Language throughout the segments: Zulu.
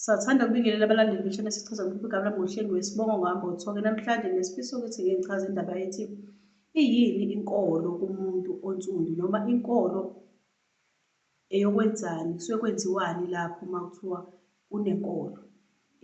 Sathanda ukubingelela abalandeli beshana sichaza ngokugama lami ngohlelo wesibongo ngihamba uthoke namhlanje nesifiso ukuthi ngichaze indaba ethi iyini inkolo kumuntu onsundu noma inkolo eyokwenzani kusuke kwenziwani lapho uma kuthiwa kunenkolo.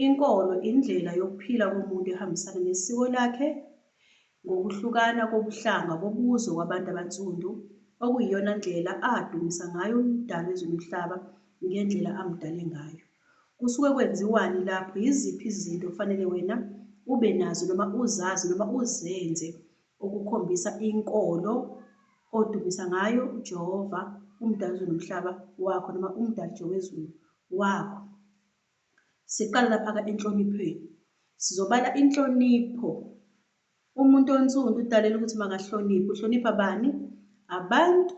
Inkolo indlela yokuphila komuntu ehambisana nesiko lakhe ngokuhlukana kobuhlanga bobuzwe kwabantu abansundu okuyiyona ndlela adumisa ngayo umdali wezulu nomhlaba ngendlela amdale ngayo. Kusuke kwenziwani lapho? Yiziphi izinto kufanele wena ube nazo noma uzazi noma uzenze ukukhombisa inkolo odumisa ngayo uJehova umdali wezulu nomhlaba wakho noma umdali nje wezulu wakho. Siqala lapha enhloniphweni. Sizobala inhlonipho. Umuntu onsundu udalela ukuthi makahloniphe. Uhlonipha bani? Abantu.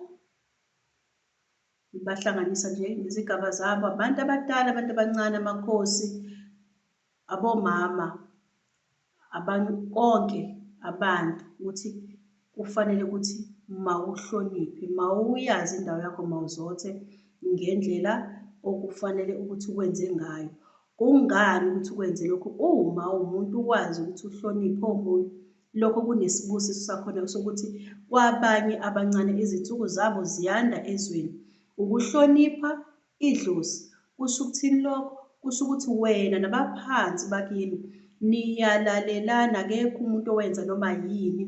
Bahlanganisa nje ngezigaba zabo, abantu abadala, abantu abancane, amakhosi, abomama, konke abantu, ukuthi kufanele ukuthi mawuhloniphe, mawuyazi indawo yakho, mawuzothe ngendlela okufanele ukuthi ukwenze ngayo. Kungani ukuthi ukwenze lokhu? Uma umuntu ukwazi ukuthi uhloniphe omunye, lokho kunesibusiso sakhona sokuthi kwabanye abancane izinsuku zabo ziyanda ezweni. Ukuhlonipha idlozi kusho ukuthini lokho? Kusho ukuthi wena nabaphansi bakini niyalalelana, akekho umuntu owenza noma yini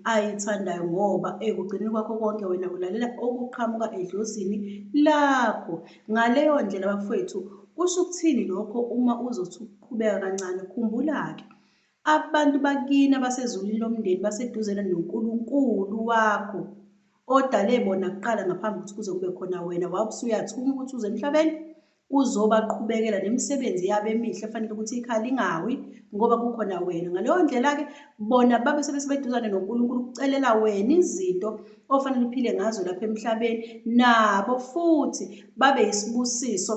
ayithandayo ngoba ekugcineni kwakho konke wena ulalela okuqhamuka edlozini lakho. Ngaleyo ndlela bafowethu, kusho ukuthini lokho? Uma uzothi uqhubeka kancane, khumbula-ke abantu bakini abasezulwini lomndeni baseduzane noNkulunkulu wakho odale bona kuqala ngaphambi kokuthi kuze kube khona wena. Wawusuyathuma ukuthi uze emhlabeni uzobaqhubekela nemisebenzi yabo emihle efanele ukuthi ikhali ingawi ngoba kukhona wena. Ngaleyo ndlela-ke bona babe sebeduzane noNkulunkulu ukucelela wena izinto ofanele uphile ngazo lapha emhlabeni, nabo futhi babe yisibusiso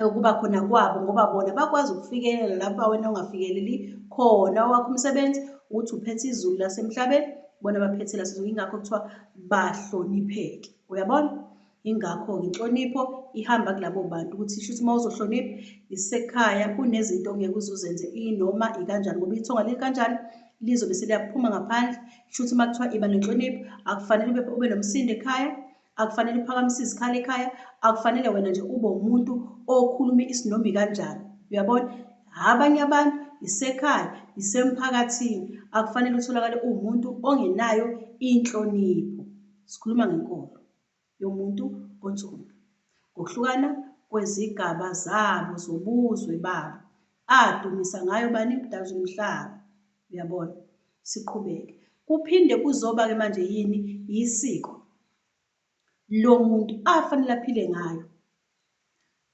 ukuba khona kwabo ngoba bona bakwazi ukufikelela lapha wena ungafikeleli khona. Owakho umsebenzi ukuthi uphethe izulu lasemhlabeni, bona baphethe lasezulu. Ingakho kuthiwa bahlonipheke. Uyabona? Ingakho-ke inhlonipho ihamba kulabo bantu ukuthi shuthi uma uzohlonipha isekhaya kunezinto ongeke uzuzenze inoma ikanjani ngoba ithonga likanjani lizobe seliyaphuma ngaphandle. Shuthi uma kuthiwa iba nenhlonipho, akufanele ube nomsindo ekhaya, akufanele uphakamise izikhali ekhaya, akufanele wena nje ube umuntu okhuluma isinoma ikanjani. Uyabona? Abanye abantu isekhaya, isemphakathini, akufanele utholakale uwumuntu ongenayo inhlonipho. Sikhuluma ngenkolo yomuntu onsundu ngokuhlukana kwezigaba zabo zobuzwe babo adumisa ngayo bani? Umdali wezulu nomhlaba. Uyabona? Siqhubeke. Kuphinde kuzoba-ke manje yini? Yisiko lo muntu afanele aphile ngayo.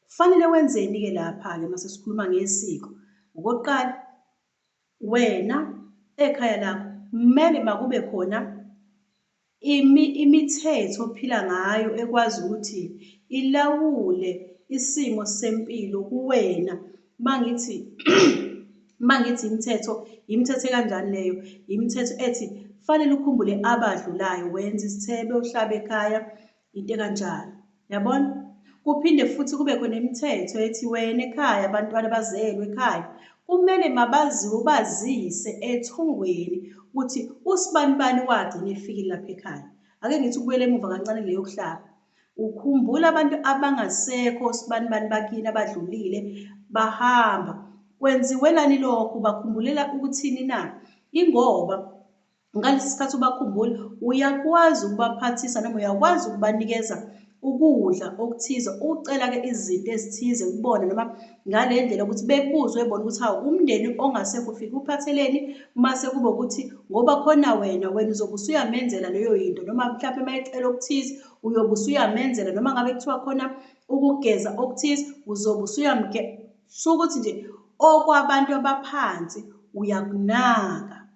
Kufanele wenzeni-ke lapha-ke mase sikhuluma ngesiko? Okokuqala, wena ekhaya lakho kumele makube khona imithetho ophila ngayo ekwazi ukuthi ilawule isimo sempilo kuwena. Mangithi imithetho ekanjani leyo? Imithetho ethi fanele ukhumbule abadlulayo, wenze isithebe, uhlabe ekhaya, into ekanjalo. Yabona? Kuphinde futhi kube khona imithetho ethi wena ekhaya, abantwana bazelwe ekhaya, kumele mabaziwe, ubazise ethongweni ukuthi usibani bani wagcina efikile lapha ekhaya. Ake ngithi ukubuyela emuva kancane leyo kuhlaba. Ukhumbula abantu abangasekho sibani bani bakini abadlulile bahamba. Kwenziwelani lokhu? Bakhumbulelani ukuthini na? Ingoba ngalesi sikhathi ubakhumbula, uyakwazi ukubaphathisa noma uyakwazi ukubanikeza ukudla okuthize, ucela-ke izinto ezithize kubona noma ngale ndlela ukuthi bekuzwe bona ukuthi hawu umndeni ongasekho ufike uphatheleni. Mase kube ukuthi ngoba khona wena uzobe usuyamenzela leyo yinto noma mhlawumbe uma ecela okuthize uyobe usuyamenzela noma ngabe kuthiwa khona ukugeza okuthize uzobe sho ukuthi nje okwabantu abaphansi uyakunaka,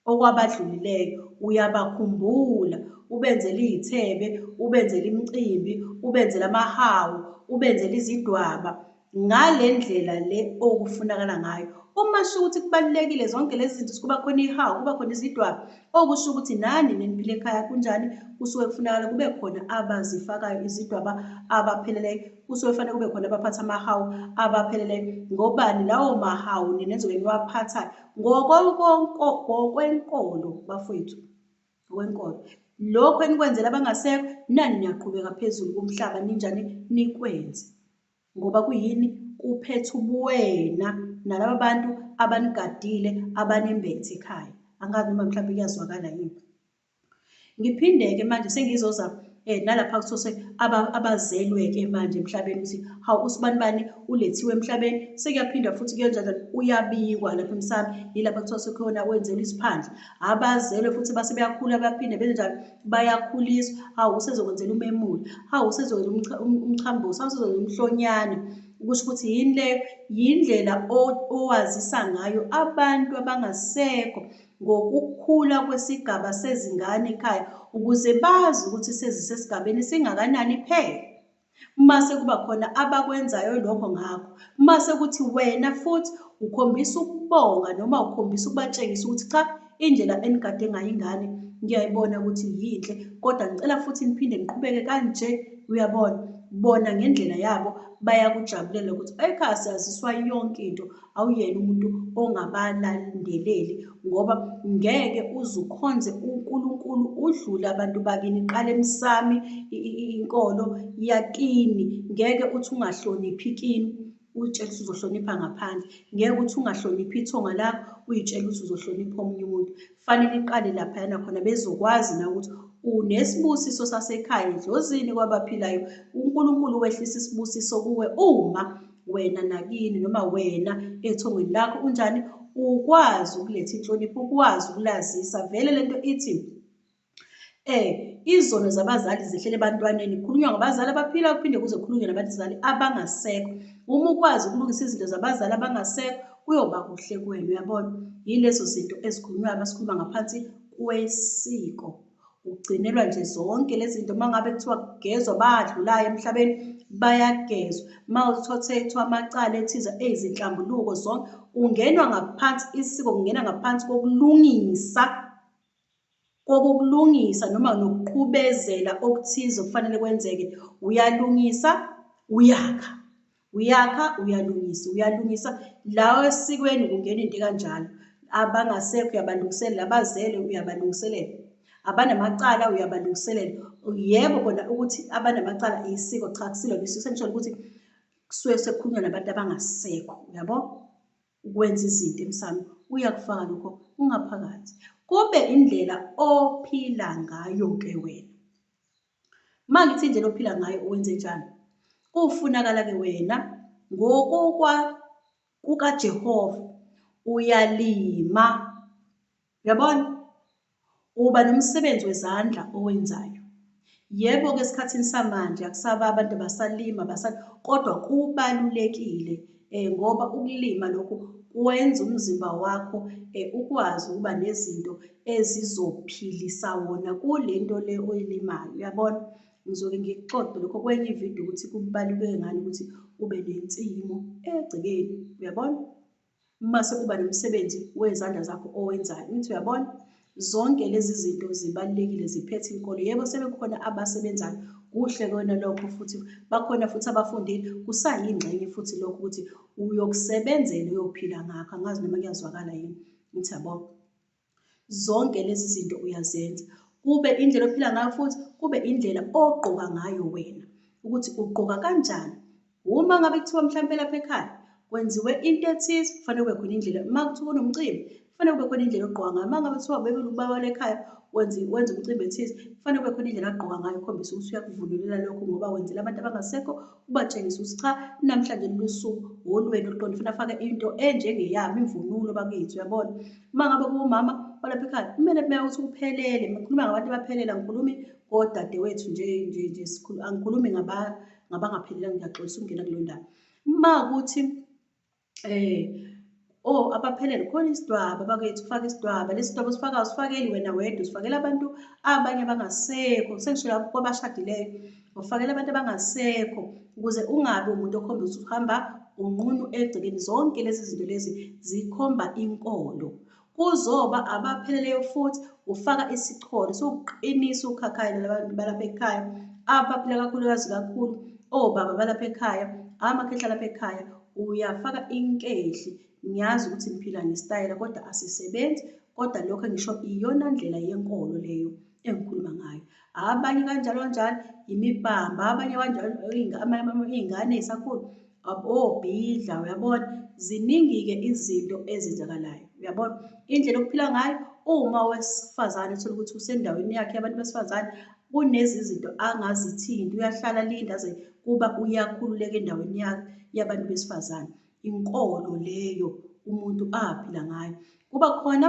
okwabadlulileyo uyabakhumbula, ubenzele iy'thebe, ubenzele imicimbi, ubenzele amahawu, ubenzele izidwaba, ngale ndlela le okufunakala ngayo. Uma sho ukuthi kubalulekile zonke lezi zinto, kuba khona ihawu, kuba khona izidwaba, okusho ukuthi nani neniphile ekhaya kunjani, kusuke kufunakala kube khona abazifakayo izidwaba abapheleleyo, kusuke kufanele kube khona abaphatha amahawu abapheleleyo. Ngobani lawo mahawu ninezobe niwaphathayo? Ngokwenkolo bafowethu, ngokwenkolo. Lokhu enikwenzela abangasekho, nani niyaqhubeka phezulu komhlaba ninjani nikwenze, ngoba kuyini? Kuphethe ubuwena nalaba bantu abanigadile abanembethe ekhaya. Angazi noma mhlawumbe kuyazwakala yini. Ngiphinde-ke manje sengizoza nalapha kuthose abazelwe-ke manje emhlabeni ukuthi hawu usibani bani ulethiwe emhlabeni, sekuyaphinda futhi kuyonjalo uyabikwa lapha emhlabeni. Yilapha kuthose khona wenzelwa isiphandla. Abazelwe futhi base beyakhula baphinde benze njalo bayakhuliswa. Hawu usezokwenzelwa umemulo, hawu usezokwenzelwa umchambuzo, hawu usezokwenzelwa umhlonyane. Kusho ukuthi yini leyo? Yindlela owazisa ngayo abantu abangasekho ngokukhula kwesigaba sezingane ekhaya, ukuze bazi ukuthi sezisesigabeni singakanani phela. Mase kuba khona abakwenzayo lokho ngakho, mase kuthi wena futhi ukhombisa ukubonga noma ukhombisa ukubatshengisa ukuthi cha, indlela enigade ngayo ingane ngiyayibona ukuthi yinhle, kodwa ngicela futhi niphinde niqhubeke kanje. Uyabona, bona ngendlela yabo bayakujabulela ukuthi ekhaya siyaziswa yonke into. Awuyena umuntu ongabalandeleli, ngoba ngeke uze ukhonze uNkulunkulu udlule abantu bakini. Qala emsami inkolo yakini, ngeke uthi ungahloniphi kini uyitshela ukuthi uzohlonipha ngaphandle. Ngeke uthi ungahloniphi ithonga lakho uyitshela ukuthi uzohlonipha omunye umuntu. Kufanele iqale laphayana khona bezokwazi na ukuthi unesibusiso sasekhaya edlozini kwabaphilayo. uNkulunkulu wehlisa isibusiso kuwe uma wena nakini noma wena ethongweni lakho unjani, ukwazi ukuletha inhlonipho, ukwazi ukulazisa. Vele lento ithi izono zabazali zehlele ebantwaneni. Kukhulunywa ngabazali abaphilayo kuphinde kuze kukhulunywe nabazali abangasekho. Uma ukwazi ukulungisa izinto zabazali abangasekho kuyoba kuhle kuwena. Uyabona, yilezo zinto ezikhulunywayo masikhuluma ngaphansi kwesiko. Ugcinelwa nje zonke lezi zinto. Uma ngabe kuthiwa kugezwa badlulayo emhlabeni bayagezwa. Uma uthethwa amacala ethize eyizinhlambuluko zonke, ungenwa ngaphansi isiko, kungena ngaphansi kokulungisa noma nokuqhubezela okuthize okufanele kwenzeke. Uyalungisa, uyakha, uyakha, uyalungisa, uyalungisa. Lawo esikweni kungena into kanjalo. Abangasekho uyabalungiselela, abazele uyabalungiselela, abanamacala uyabalungiselela. Yebo kona ukuthi abanamacala isiko, cha akusilo isiko, sengisho ukuthi kusuke sekukhulunywa nabantu abangasekho. Uyabo, ukwenza izinto emsamo uyakufaka lokho ungaphakathi, kube indlela ophila ngayo-ke wena. Uma ngithi indlela ophila ngayo uwenze njani, kufunakala-ke wena kukaJehova uyalima. Uyabona, uba nomsebenzi wezandla owenzayo. Yebo-ke esikhathini samanje akusaba abantu abasalima kodwa kubalulekile ngoba ukulima lokhu kwenza umzimba wakho ukwazi ukuba nezinto ezizophilisa wona kule nto le oyilimayo. Uyabona, ngizoke ngikuxoxe lokho kwenye ividiyo ukuthi kubaluleke ngani ukuthi ube nensimu egcekeni. Uyabona, mase kuba nomsebenzi wezandla zakho owenzayo. Ngithi uyabona, zonke lezi zinto zibalulekile, ziphethe inkolo. Yebo sebekhona abasebenzayo, kuhle kona lokho futhi bakhona futhi abafundile. Kusayingxenye futhi lokho ukuthi uyokusebenzela uyophila ngakho. Angazi noma kuyazwakala yini. Ngithi yabona, zonke lezi zinto uyazenza, kube indlela ophila ngayo futhi kube indlela ogqoka ngayo wena, ukuthi ugqoka kanjani. Uma ngabe kuthiwa mhlawumbe lapha ekhaya kwenziwe into ethize, kufanele kube khona indlela. Uma kuthiwa kunomcimbi kufanele kube khona indlela ogqoka ngayo. Uma ngabe kuthiwa bebele ubaba lekhaya wenza umcimbi ethize, kufanele kube khona indlela agqoka ngayo, ukhombisa ukuthi uyakuvunulela lokho ngoba wenzela abantu abangasekho, ubatshengisa ukuthi cha, namhlanje lusuku olwenu oluqonde, ufuna afake into enjengeyami imvunulo bakithi. Uyabona, uma ngabe kuwumama walapha ekhaya kumele ukuthi uphelele. Ngikhuluma ngabantu abaphelele, angikhulumi ngodadewethu nje angikhulumi ngabangaphelelanga, ngiyaxolisa ukungena kuleyo ndaba. Uma ukuthi Oh, abaphelele khona isidwaba bakwethu, ufake isidwaba. Lesi sidwaba osifakayo usifakeli wena wedwa, usifakela abantu abanye abangasekho. Sengisho lapho kwabashadileyo, ufakela abantu abangasekho ukuze ungabi umuntu okhomba ukuthi uhamba unqunu egcekeni. Zonke lezi zinto lezi zikhomba inkolo. Kuzoba abapheleleyo futhi ufaka isicholo sokuqinisa ukhakhayi labantu balapha ekhaya abaphila kakhulukazi kakhulu, obaba balapha ekhaya, amakhehla alapha ekhaya. Uyafaka inkehli. Ngiyazi ukuthi niphila ngesitayela kodwa asisebenzi, kodwa lokho engisho iyona ndlela yenkolo leyo engikhuluma ngayo. Abanye kanjalo kanjalo imibamba, abanye kanjalo iy'ngane ey'sakhula, obhidla, uyabona. Ziningi-ke izinto ezenzakalayo, uyabona. Indlela okuphila ngayo uma wesifazane ethola ukuthi usendaweni yakhe yabantu besifazane, kunezi zinto angazithinti, uyahlala linda aze kuba uyakhululeka endaweni yabantu besifazane. Inkolo leyo umuntu aphila ngayo. Kuba khona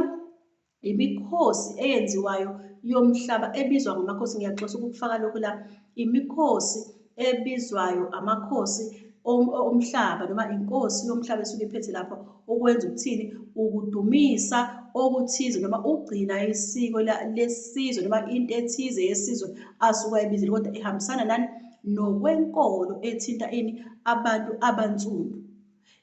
imikhosi eyenziwayo yomhlaba ebizwa ngamakhosi. Ngiyaxosa ukukufaka lokhu la. Imikhosi ebizwayo amakhosi omhlaba noma inkosi yomhlaba esuke iphethe lapho ukwenza ukuthini, ukudumisa okuthize noma ukugcina isiko lesizwe noma into ethize yesizwe asuke ayibizile, kodwa ihambisana nani, nokwenkolo ethinta ini, abantu abansundu.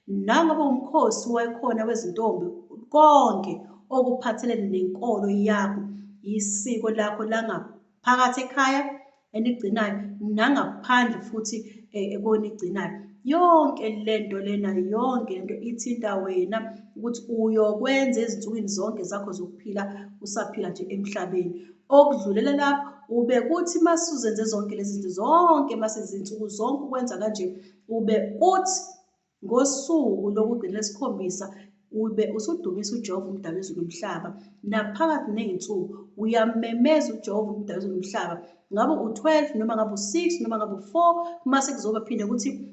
Nangabe umkhosi wayekhona wezintombi, konke okuphathelene nenkolo yakho, isiko lakho langaphakathi ekhaya enigcinayo, nangaphandle futhi konigcinayo. Yonke lento lena, yonke lento ithinta wena ukuthi uyokwenza ezinsukwini zonke zakho zokuphila usaphila nje emhlabeni. Okudlulela lapho ube kuthi masuzenze zonke lezi zinto zonke, masezinsuku zonke ukwenza kanje, ube uthi ngosuku lokugcina lesikhombisa ube usudumisa uJehova umdali wezulu nomhlaba. Naphakathi ney'nsuku uyamemeza uJehova umdali wezulu nomhlaba. Ngabe u-12 noma ngabe u-6 noma ngabe u-4, mase kuzoba phinde ukuthi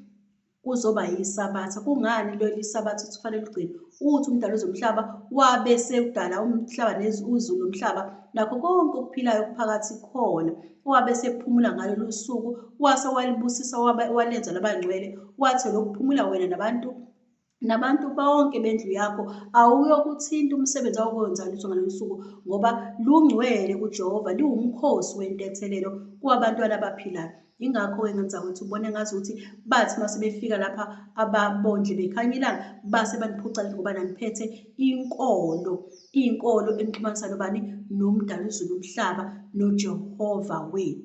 kuzoba yisabatha. Kungani leli sabatha kufanele ugcine? Uthi umdali wezomhlaba wabe sekudala umhlaba nezulu nomhlaba nakho konke okuphilayo okuphakathi khona, wabe sephumula ngalolu suku, wase walibusisa walenza labangcwele, wathi lokuphumula wena nabantu bonke bendlu yakho. Awuyokuthinta umsebenzi awukwenza lutho ngalolu suku, ngoba lungcwele kuJehova, liwumkhosi wentethelelo kwabantwana abaphilayo. Yingakho-ke ngamzakwethu ubone ngazuthi bathi mase befika lapha ababondle bekhanya ilanga base baniphuca ngoba naniphethe inkolo enixhumanisa nobani, nomdali wezulu nomhlaba, noJehova wenu.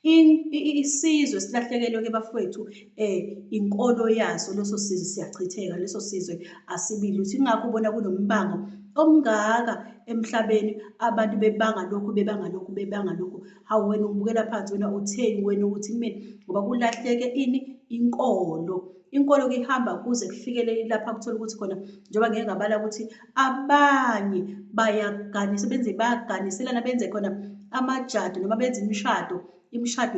Isizwe silahlekelwe-ke bafowethu inkolo yaso, leso sizwe siyachitheka, leso sizwe asibi lutho. Ingakho ubona kunombango omngaka emhlabeni, abantu bebanga lokhu. Hawu wena ubukela phansi, wena utheni, wena ukuthi kumina, ngoba kulahleke ini, inkolo-ke ihamba kuze kufikele lapha kuthola ukuthi khona, njengoba ngeke ngabala ukuthi abanye bayaganiselana benze khona amajado noma benze imishado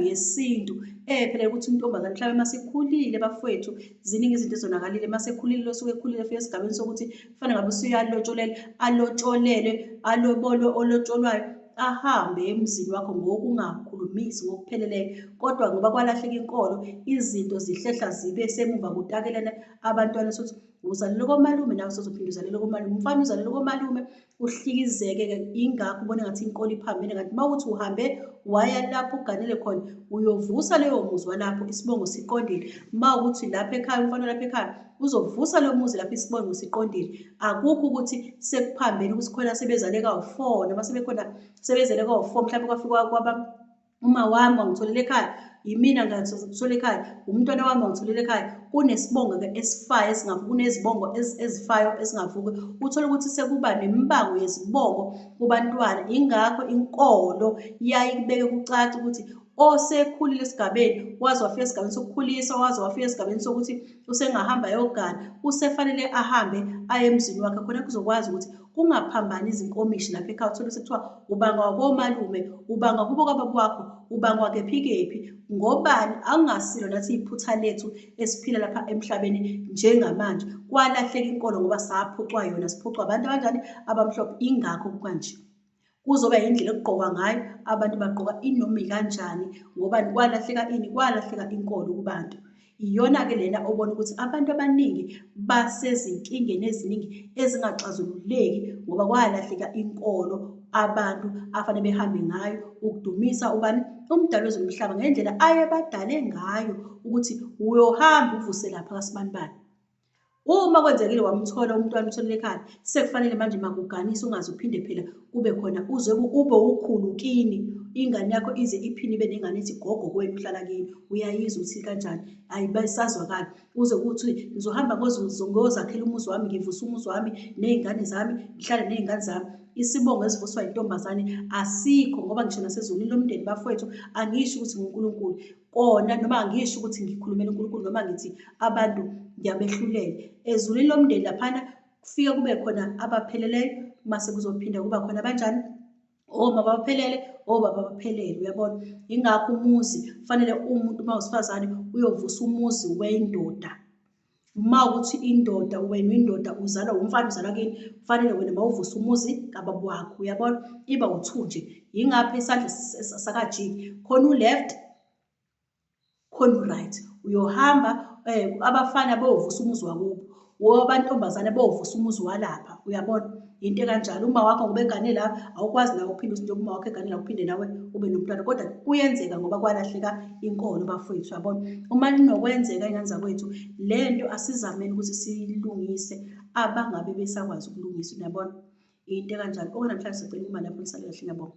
yesintu. Phela ukuthi intombazane mhlawumbe masekhulile bafowethu, ziningi izinto ezonakalile. Masekhulile osuke ekhulile afika esigabeni sokuthi kufanele ngabe usuyalotsholelwe, alobolwe olotsholwayo, ahambe emzini wakho ngokungakhulumisi ngokupheleleyo. Kodwa ngoba kwalahleka inkolo, izinto zihlehla zibe semuva kutakelene abantwana sokuthi uzalelwe komalume nawe sozophinde uzalelwe komalume. Umfana uzalelwe komalume uhlikizeke-ke. Ingakho ubona ngathi inkolo iphambene, kanti uma uthi uhambe waya lapho uganele khona, uyovusa leyo muzi walapho isibongo siqondile. Uma ukuthi lapha ekhaya, umfana lapha ekhaya, uzovusa leyo muzi lapho isibongo siqondile. Akukho ukuthi sekuphambene ukuthi khona sebezale kawu-4 noma sebezele kawu-4, mhlawumbe kwafika kwaba uma wami wangitholela ekhaya, yimina ngithola ekhaya, umntwana wami wangitholela ekhaya. Kunesibongo-ke esifayo esingavuki, kunezibongo ezifayo esingavuki. Uthole ukuthi sekuba nembango yezibongo kubantwana. Ingakho inkolo yayikubeke kucace ukuthi osekhulile esigabeni, waze wafika esigabeni sokukhuliswa, waze wafika esigabeni sokuthi usengahamba ayogana, usefanele ahambe aye emzini wakhe. Khona kuzokwazi ukuthi kungaphambani izinkomishi lapha ekhaya. Uthole sekuthiwa ubanga wakomalume, ubanga kubo kwababa wakho, ubanga kephi. Ngobani? Akungasilo nathi iphutha lethu esiphila lapha emhlabeni njengamanje. Kwalahleka inkolo ngoba saphucwa yona, siphucwa abantu abanjani? Abamhlophe. Ingakho kanje kuzoba indlela ekugqokwa ngayo, abantu bagqoka inoma ikanjani. Ngobani? Kwalahleka ini? Kwalahleka inkolo kubantu. Iyona-ke lena obona ukuthi abantu abaningi basezinkingeni eziningi ezingaxazululeki ngoba kwalahleka inkolo abantu afanele behambe ngayo ukudumisa ubani? Umdali wezomhlaba ngendlela ayebadale ngayo ukuthi uyohamba uvuse lapha kasibanibani. Uma kwenzekile wamthola umntwana umtholele ekhaya, sekufanele manje makuganisa ungaze uphinde phela kube khona uze ube ukhulu kini. Ingane yakho ize iphinde ibe nengane ethi gogo kwenu uhlala kini. Uyayizwa ukuthi kanjani? Ayibasazwakali. Uze kuthi ngizohamba ngiyozakhela umuzi wami, ngivuse umuzi wami ney'ngane zami, ngihlale ney'ngane zami. Isibongo esivuswa intombazane asikho ngoba ngisho nasezulwini lomndeni bafowethu angisho ukuthi nguNkulunkulu. Kona noma angisho ukuthi ngikhulumela uNkulunkulu noma ngithi abantu ngiyabehlulela. Ezulwini lomndeni laphana kufike kube khona abapheleleyo, mase kuzophinda kuba khona abanjani? Omama abaphelele, obaba abaphelele, uyabona? Yingakho umuzi kufanele umuntu uma wesifazane uyovusa umuzi wendoda. Uma ukuthi indoda, wena uyindoda uzalwa umfana uzalwa kini, kufanele wena mawuvusa umuzi kababa wakho, uyabona? Iba u-2 nje. Yingaphi isandla sakajiki, khona u-left, khona u-right. Uyohamba abafana bayovusa umuzi wakubo, wabantombazane bayovusa umuzi walapha, uyabona? Into ekanjalo. Uma wakho ngoba egane la, awukwazi nawe uphinde uthi njengoba uma wakho egane la uphinde nawe ube nomntwana, kodwa kuyenzeka ngoba kwalahleka inkolo bafowethu, uyabona? Uma linokwenzeka iy'ngane zakwethu, le nto asizameni ukuthi siyilungise abangabe besakwazi ukulungisa, uyabona? Into ekanjalo. Okunamhlanje sicela uma lapho nisale kahle, ngiyabonga.